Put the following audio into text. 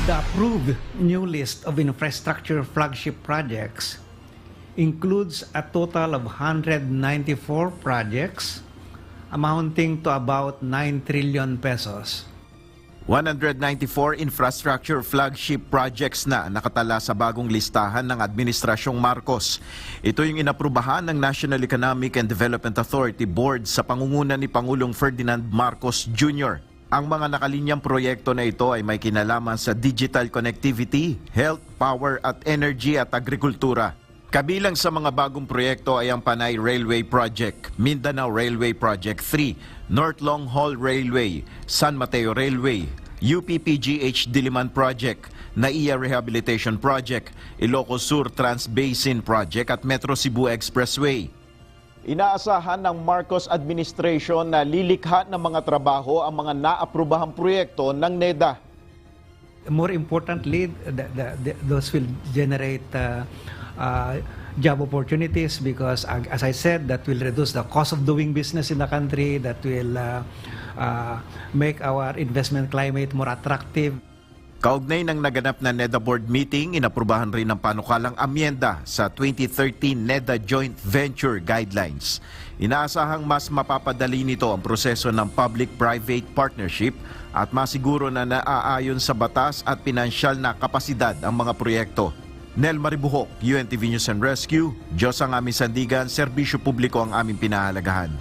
The approved new list of infrastructure flagship projects includes a total of 194 projects amounting to about 9 trillion pesos. 194 infrastructure flagship projects na nakatala sa bagong listahan ng Administrasyong Marcos. Ito yung inaprubahan ng National Economic and Development Authority Board sa pangunguna ni Pangulong Ferdinand Marcos Jr. Ang mga nakalinyang proyekto na ito ay may kinalaman sa digital connectivity, health, power at energy at agrikultura. Kabilang sa mga bagong proyekto ay ang Panay Railway Project, Mindanao Railway Project 3, North Long Haul Railway, San Mateo Railway, UPPGH Diliman Project, NAIA Rehabilitation Project, Ilocos Sur Trans-Basin Project at Metro Cebu Expressway. Inaasahan ng Marcos administration na lilikha ng mga trabaho ang mga naaprubahang proyekto ng NEDA. More importantly, those will generate job opportunities because, as I said, that will reduce the cost of doing business in the country, that will make our investment climate more attractive. Kaugnay ng naganap na NEDA board meeting, inaprubahan rin ng panukalang amyenda sa 2013 NEDA Joint Venture Guidelines. Inaasahang mas mapapadali nito ang proseso ng public-private partnership at masiguro na naaayon sa batas at pinansyal na kapasidad ang mga proyekto. Nel Maribuhok, UNTV News and Rescue, Diyos ang aming sandigan, serbisyo publiko ang aming pinahalagahan.